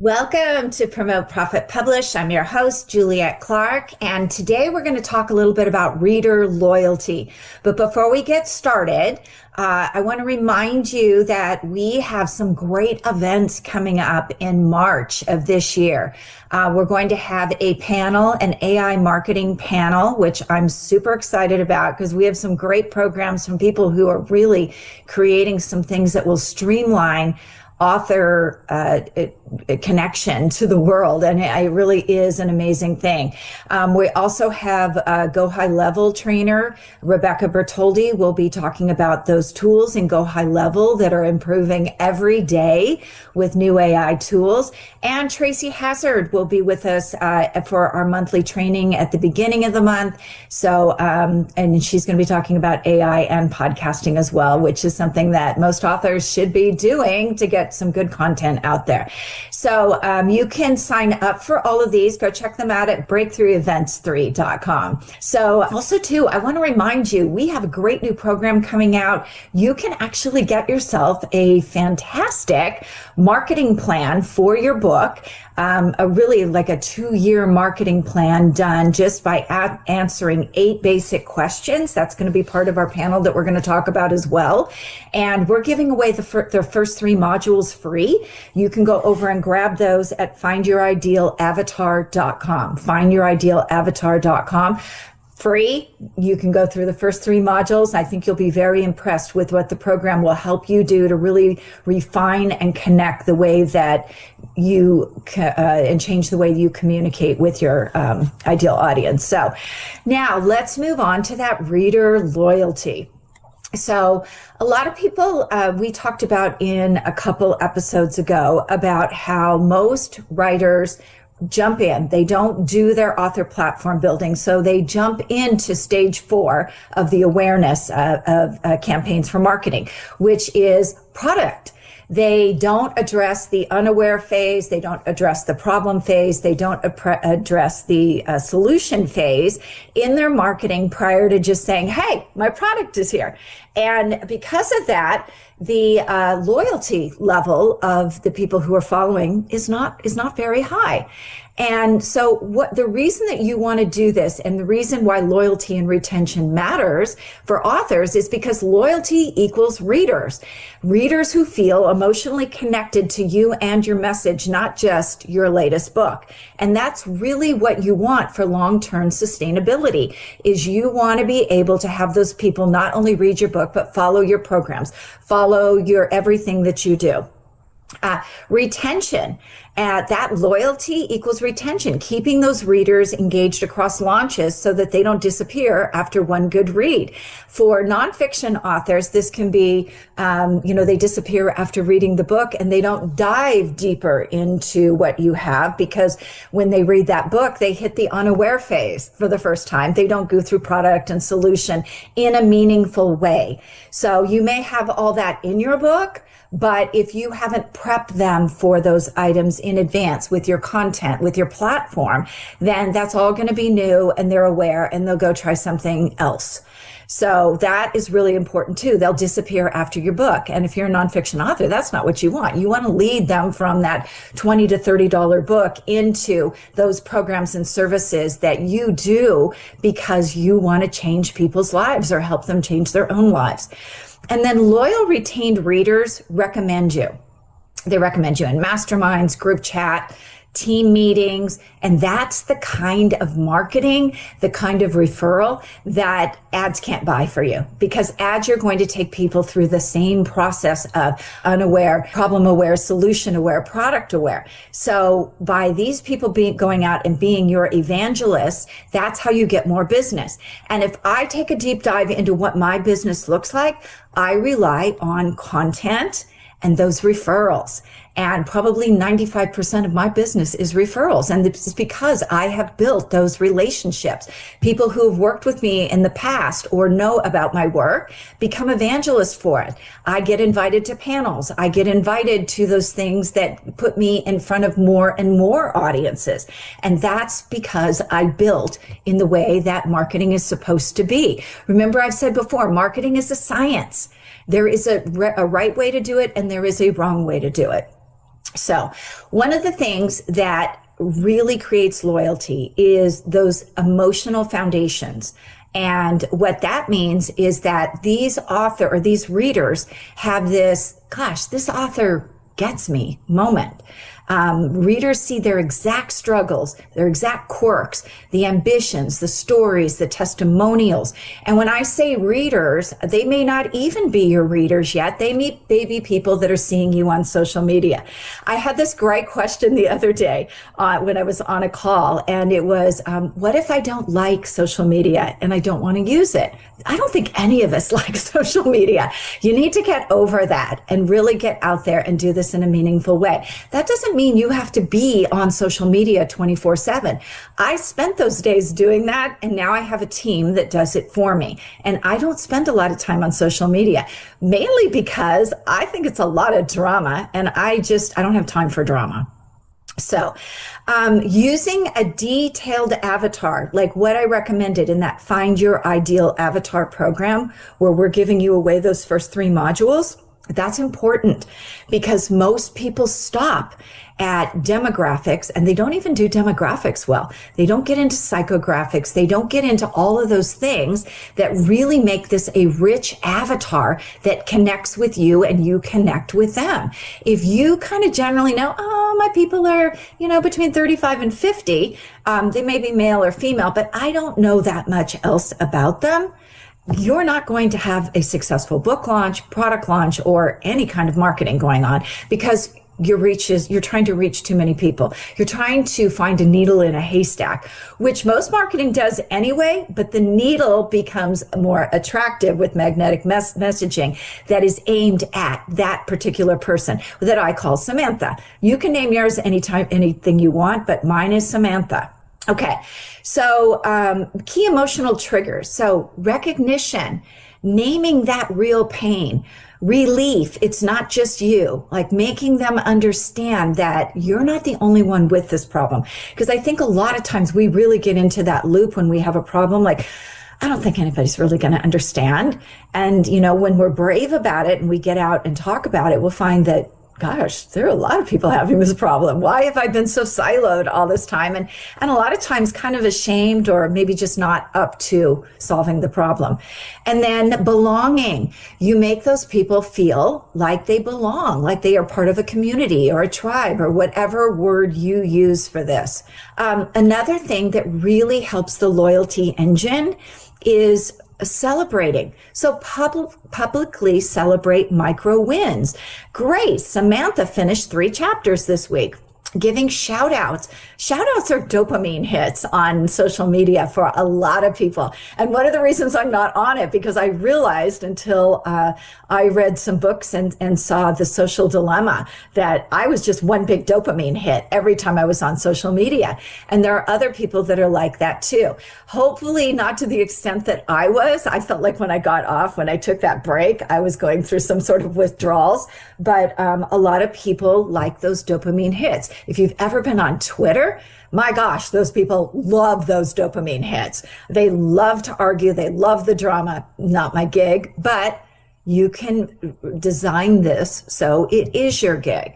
Welcome to Promote, Profit, Publish. I'm your host, Juliette Clark, and today we're going to talk a little bit about reader loyalty. But before we get started, I want to remind you that we have some great events coming up in March of this year. We're going to have a panel, an AI marketing panel, which I'm super excited about because we have some great programs from people who are really creating some things that will streamline author connection to the world, and it really is an amazing thing. We also have a Go High Level trainer, Rebecca Bertoldi, will be talking about those tools in Go High Level that are improving every day with new AI tools. And Tracy Hazard will be with us for our monthly training at the beginning of the month. So, and she's going to be talking about AI and podcasting as well, which is something that most authors should be doing to get some good content out there. So you can sign up for all of these. Go check them out at breakthroughevents3.com. So also too, I want to remind you, we have a great new program coming out. You can actually get yourself a fantastic marketing plan for your book. A really like a 2-year marketing plan done just by answering 8 basic questions. That's going to be part of our panel that we're going to talk about as well. And we're giving away the first 3 modules free. You can go over and grab those at findyouриdealavatar.com. Findyouridealavatar.com. Free. You can go through the first 3 modules. I think you'll be very impressed with what the program will help you do to really refine and connect the way that you and change the way you communicate with your ideal audience. So now let's move on to that reader loyalty. So a lot of people, we talked about in a couple episodes ago about how most writers jump in. They don't do their author platform building. So they jump into stage 4 of the awareness of campaigns for marketing, which is product. They don't address the unaware phase. They don't address the problem phase. They don't address the solution phase in their marketing prior to just saying, hey, my product is here. And because of that, the loyalty level of the people who are following is not very high. And so what the reason that you want to do this, and the reason why loyalty and retention matters for authors, is because loyalty equals readers. Readers who feel emotionally connected to you and your message, not just your latest book. And that's really what you want for long-term sustainability, is you want to be able to have those people not only read your book, but follow your programs, follow your everything that you do. Retention, that loyalty equals retention, keeping those readers engaged across launches so that they don't disappear after one good read. For nonfiction authors, this can be, they disappear after reading the book and they don't dive deeper into what you have, because when they read that book, they hit the unaware phase for the first time. They don't go through product and solution in a meaningful way. So you may have all that in your book, but if you haven't prepped them for those items in advance with your content, with your platform, then that's all going to be new and they're aware and they'll go try something else. So that is really important too. They'll disappear after your book. And if you're a nonfiction author, that's not what you want. You want to lead them from that $20 to $30 book into those programs and services that you do because you want to change people's lives or help them change their own lives. And then loyal retained readers recommend you. They recommend you in masterminds, group chat, team meetings, and that's the kind of marketing, the kind of referral that ads can't buy for you, because ads are going to take people through the same process of unaware, problem aware, solution aware, product aware. So by these people going out and being your evangelists, that's how you get more business. And if I take a deep dive into what my business looks like, I rely on content and those referrals. And probably 95% of my business is referrals. And it's because I have built those relationships. People who have worked with me in the past or know about my work become evangelists for it. I get invited to panels. I get invited to those things that put me in front of more and more audiences. And that's because I built in the way that marketing is supposed to be. Remember, I've said before, marketing is a science. There is a right way to do it and there is a wrong way to do it. So, one of the things that really creates loyalty is those emotional foundations. And what that means is that these readers have this, gosh, this author gets me moment. Readers see their exact struggles, their exact quirks, the ambitions, the stories, the testimonials. And when I say readers, they may not even be your readers yet. They may be people that are seeing you on social media. I had this great question the other day when I was on a call, and it was, what if I don't like social media and I don't want to use it? I don't think any of us like social media. You need to get over that and really get out there and do this in a meaningful way. That doesn't mean you have to be on social media 24/7. I spent those days doing that, and now I have a team that does it for me. And I don't spend a lot of time on social media, mainly because I think it's a lot of drama, and I don't have time for drama. So, using a detailed avatar, like what I recommended in that Find Your Ideal Avatar program, where we're giving you away those first 3 modules, that's important because most people stop at demographics, and they don't even do demographics well. They don't get into psychographics. They don't get into all of those things that really make this a rich avatar that connects with you and you connect with them. If you kind of generally know, oh, my people are, between 35 and 50, they may be male or female, but I don't know that much else about them, you're not going to have a successful book launch, product launch, or any kind of marketing going on because you're trying to reach too many people. You're trying to find a needle in a haystack, which most marketing does anyway, but the needle becomes more attractive with magnetic messaging that is aimed at that particular person that I call Samantha. You can name yours anything you want, but mine is Samantha. Okay, so key emotional triggers. So recognition, naming that real pain, relief. It's not just you, like making them understand that you're not the only one with this problem. Because I think a lot of times we really get into that loop when we have a problem, like, I don't think anybody's really going to understand. And, when we're brave about it and we get out and talk about it, we'll find that, gosh, there are a lot of people having this problem. Why have I been so siloed all this time? And a lot of times kind of ashamed or maybe just not up to solving the problem. And then belonging. You make those people feel like they belong, like they are part of a community or a tribe or whatever word you use for this. Another thing that really helps the loyalty engine is celebrating. So publicly celebrate micro wins. Great. Samantha finished 3 chapters this week. Giving shout outs. Shout outs are dopamine hits on social media for a lot of people. And one of the reasons I'm not on it, because I realized until I read some books and saw The Social Dilemma that I was just one big dopamine hit every time I was on social media. And there are other people that are like that too. Hopefully not to the extent that I was. I felt like when I took that break, I was going through some sort of withdrawals. But a lot of people like those dopamine hits. If you've ever been on Twitter, my gosh, those people love those dopamine hits. They love to argue. They love the drama. Not my gig, but you can design this so it is your gig.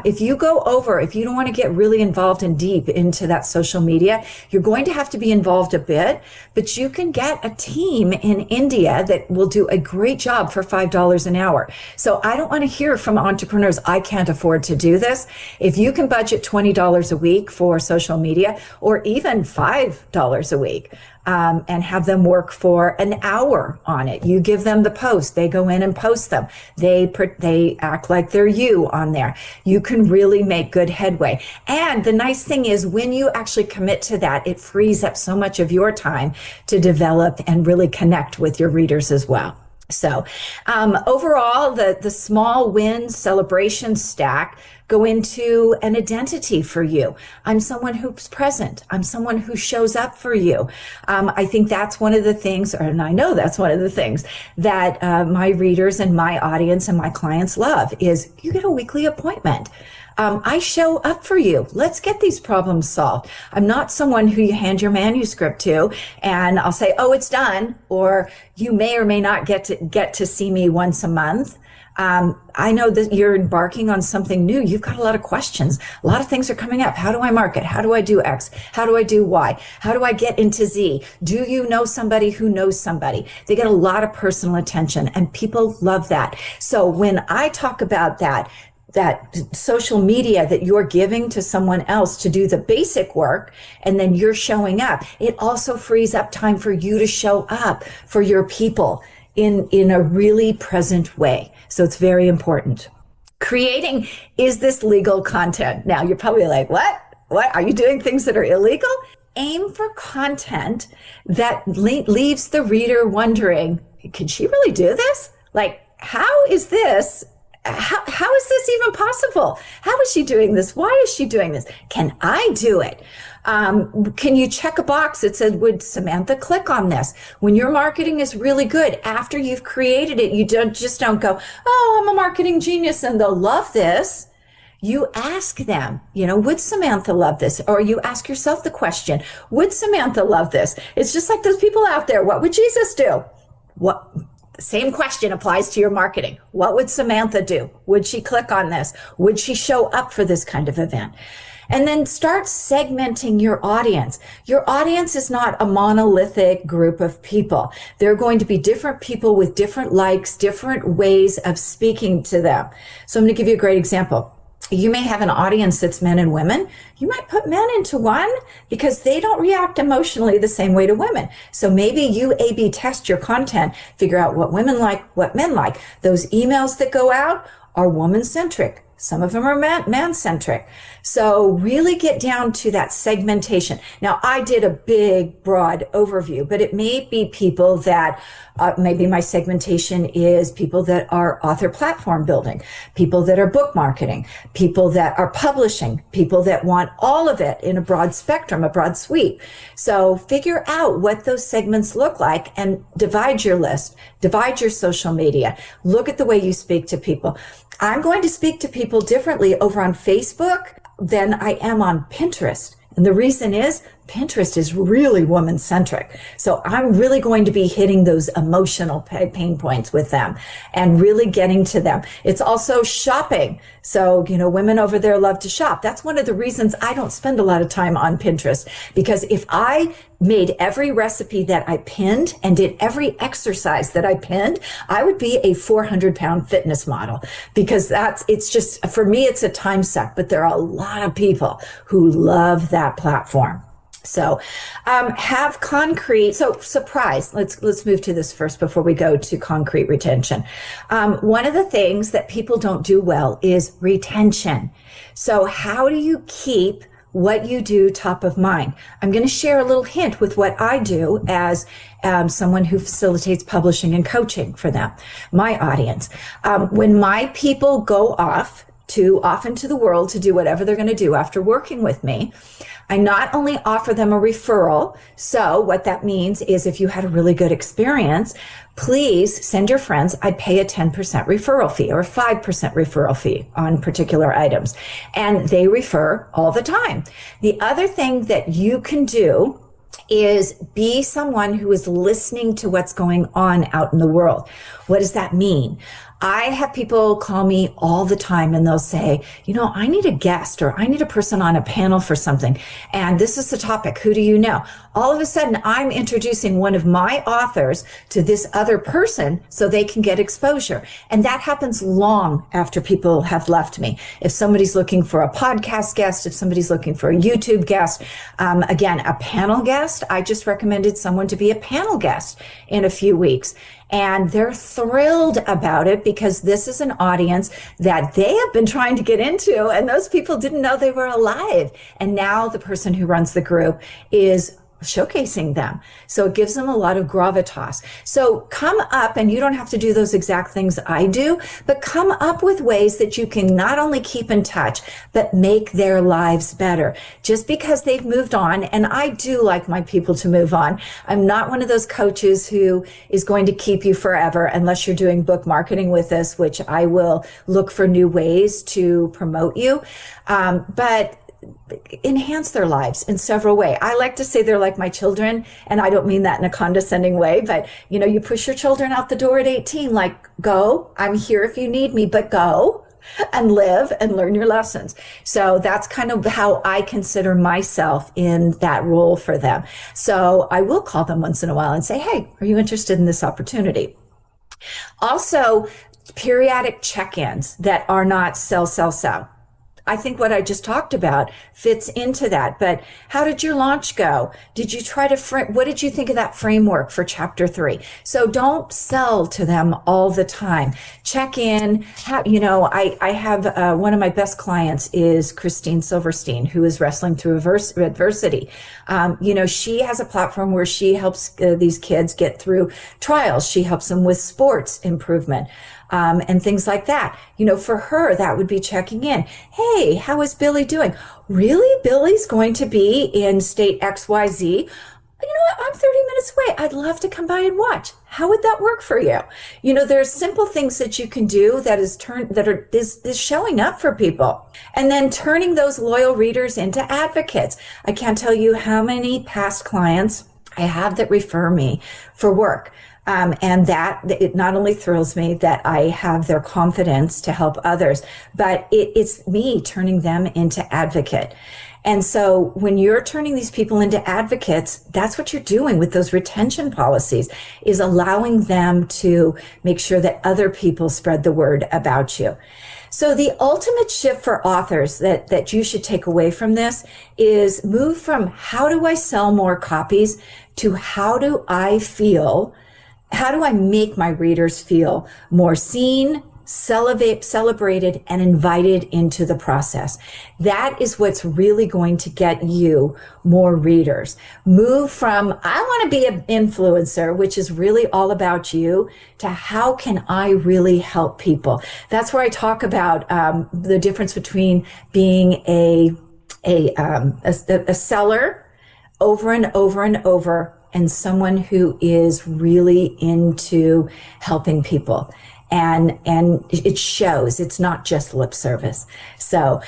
If you don't want to get really involved and deep into that social media, you're going to have to be involved a bit, but you can get a team in India that will do a great job for $5 an hour. So I don't want to hear from entrepreneurs, I can't afford to do this. If you can budget $20 a week for social media, or even $5 a week, and have them work for an hour on it. You give them the post, they go in and post them. They act like they're you on there. You can really make good headway. And the nice thing is when you actually commit to that, it frees up so much of your time to develop and really connect with your readers as well. So overall, the small wins celebration stack go into an identity for you. I'm someone who's present. I'm someone who shows up for you. I think that's one of the things, and I know that's one of the things that my readers and my audience and my clients love is you get a weekly appointment. I show up for you. Let's get these problems solved. I'm not someone who you hand your manuscript to and I'll say, oh, it's done. Or you may or may not get to see me once a month. I know that you're embarking on something new. You've got a lot of questions. A lot of things are coming up. How do I market? How do I do X? How do I do Y? How do I get into Z? Do you know somebody who knows somebody? They get a lot of personal attention and people love that. So when I talk about that social media that you're giving to someone else to do the basic work, and then you're showing up, it also frees up time for you to show up for your people in a really present way. So it's very important. Creating, is this legal content? Now you're probably like, what? Are you doing things that are illegal? Aim for content that leaves the reader wondering, can she really do this? Like, how is this even possible? How is she doing this? Why is she doing this? Can I do it? Can you check a box that said, would Samantha click on this? When your marketing is really good, after you've created it, you don't go, oh, I'm a marketing genius and they'll love this. You ask them, would Samantha love this? Or you ask yourself the question, would Samantha love this? It's just like those people out there. What would Jesus do? The same question applies to your marketing. What would Samantha do? Would she click on this? Would she show up for this kind of event? And then start segmenting your audience. Your audience is not a monolithic group of people. There are going to be different people with different likes, different ways of speaking to them. So I'm going to give you a great example. You may have an audience that's men and women. You might put men into one because they don't react emotionally the same way to women. So maybe you A/B test your content, figure out what women like, what men like. Those emails that go out are woman-centric. Some of them are man-centric. So really get down to that segmentation. Now, I did a big, broad overview, but it may be people that, maybe my segmentation is people that are author platform building, people that are book marketing, people that are publishing, people that want all of it in a broad spectrum, a broad sweep. So figure out what those segments look like and divide your list, divide your social media, look at the way you speak to people. I'm going to speak to people differently over on Facebook than I am on Pinterest. And the reason is Pinterest is really woman-centric. So I'm really going to be hitting those emotional pain points with them and really getting to them. It's also shopping. So, women over there love to shop. That's one of the reasons I don't spend a lot of time on Pinterest, because if I made every recipe that I pinned and did every exercise that I pinned, I would be a 400-pound fitness model, because it's just, for me, it's a time suck, but there are a lot of people who love that platform. So have concrete. So surprise. Let's move to this first before we go to concrete retention. One of the things that people don't do well is retention. So how do you keep what you do top of mind? I'm going to share a little hint with what I do as someone who facilitates publishing and coaching for them, my audience. When my people go off into the world to do whatever they're going to do after working with me, I not only offer them a referral. So what that means is if you had a really good experience, please send your friends. I pay a 10% referral fee or a 5% referral fee on particular items. And they refer all the time. The other thing that you can do is be someone who is listening to what's going on out in the world. What does that mean? I have people call me all the time and they'll say, I need a guest, or I need a person on a panel for something. And this is the topic. Who do you know? All of a sudden, I'm introducing one of my authors to this other person so they can get exposure. And that happens long after people have left me. If somebody's looking for a podcast guest, if somebody's looking for a YouTube guest, again, a panel guest, I just recommended someone to be a panel guest in a few weeks. And they're thrilled about it because this is an audience that they have been trying to get into, and those people didn't know they were alive. And now the person who runs the group is showcasing them. So it gives them a lot of gravitas. So come up, and you don't have to do those exact things I do, but come up with ways that you can not only keep in touch, but make their lives better. Just because they've moved on, and I do like my people to move on. I'm not one of those coaches who is going to keep you forever unless you're doing book marketing with us, which I will look for new ways to promote you. But enhance their lives in several ways. I like to say they're like my children, and I don't mean that in a condescending way, but you push your children out the door at 18, like, go, I'm here if you need me, but go and live and learn your lessons. So that's kind of how I consider myself in that role for them. So I will call them once in a while and say, hey, are you interested in this opportunity? Also, periodic check-ins that are not sell, sell, sell. I think what I just talked about fits into that. But how did your launch go? Did you try to what did you think of that framework for chapter 3? So don't sell to them all the time. Check in. I have one of my best clients is Christine Silverstein, who is wrestling through adversity. She has a platform where she helps these kids get through trials. She helps them with sports improvement. And things like that. For her, that would be checking in. Hey, how is Billy doing? Really? Billy's going to be in state XYZ? You know what? I'm 30 minutes away. I'd love to come by and watch. How would that work for you? There's simple things that you can do that is showing up for people. And then turning those loyal readers into advocates. I can't tell you how many past clients I have that refer me for work. And that it not only thrills me that I have their confidence to help others, but it's me turning them into advocate. And so when you're turning these people into advocates, that's what you're doing with those retention policies, is allowing them to make sure that other people spread the word about you. So the ultimate shift for authors that you should take away from this is move from how do I sell more copies to how do I make my readers feel more seen, celebrated, and invited into the process? That is what's really going to get you more readers. Move from, I want to be an influencer, which is really all about you, to how can I really help people? That's where I talk about the difference between being a seller over and over and over, and someone who is really into helping people. And it shows. It's not just lip service. So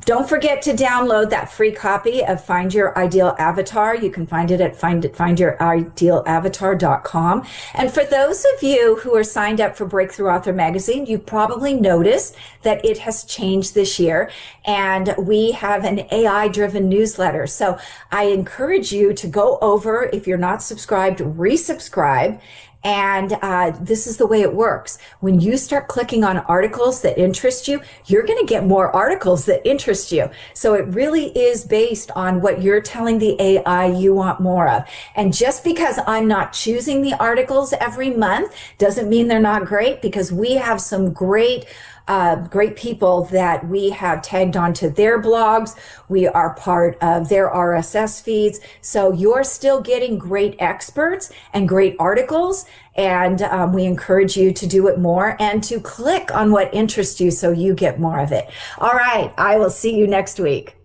don't forget to download that free copy of Find Your Ideal Avatar. You can find it at findyouridеалavatar.com. And for those of you who are signed up for Breakthrough Author Magazine, you probably noticed that it has changed this year, and we have an AI-driven newsletter. So I encourage you to go over, if you're not subscribed, resubscribe. And this is the way it works. When you start clicking on articles that interest you, you're going to get more articles that interest you. So it really is based on what you're telling the AI you want more of. And just because I'm not choosing the articles every month doesn't mean they're not great, because we have some great people that we have tagged onto their blogs. We are part of their RSS feeds. So you're still getting great experts and great articles. And we encourage you to do it more and to click on what interests you so you get more of it. All right. I will see you next week.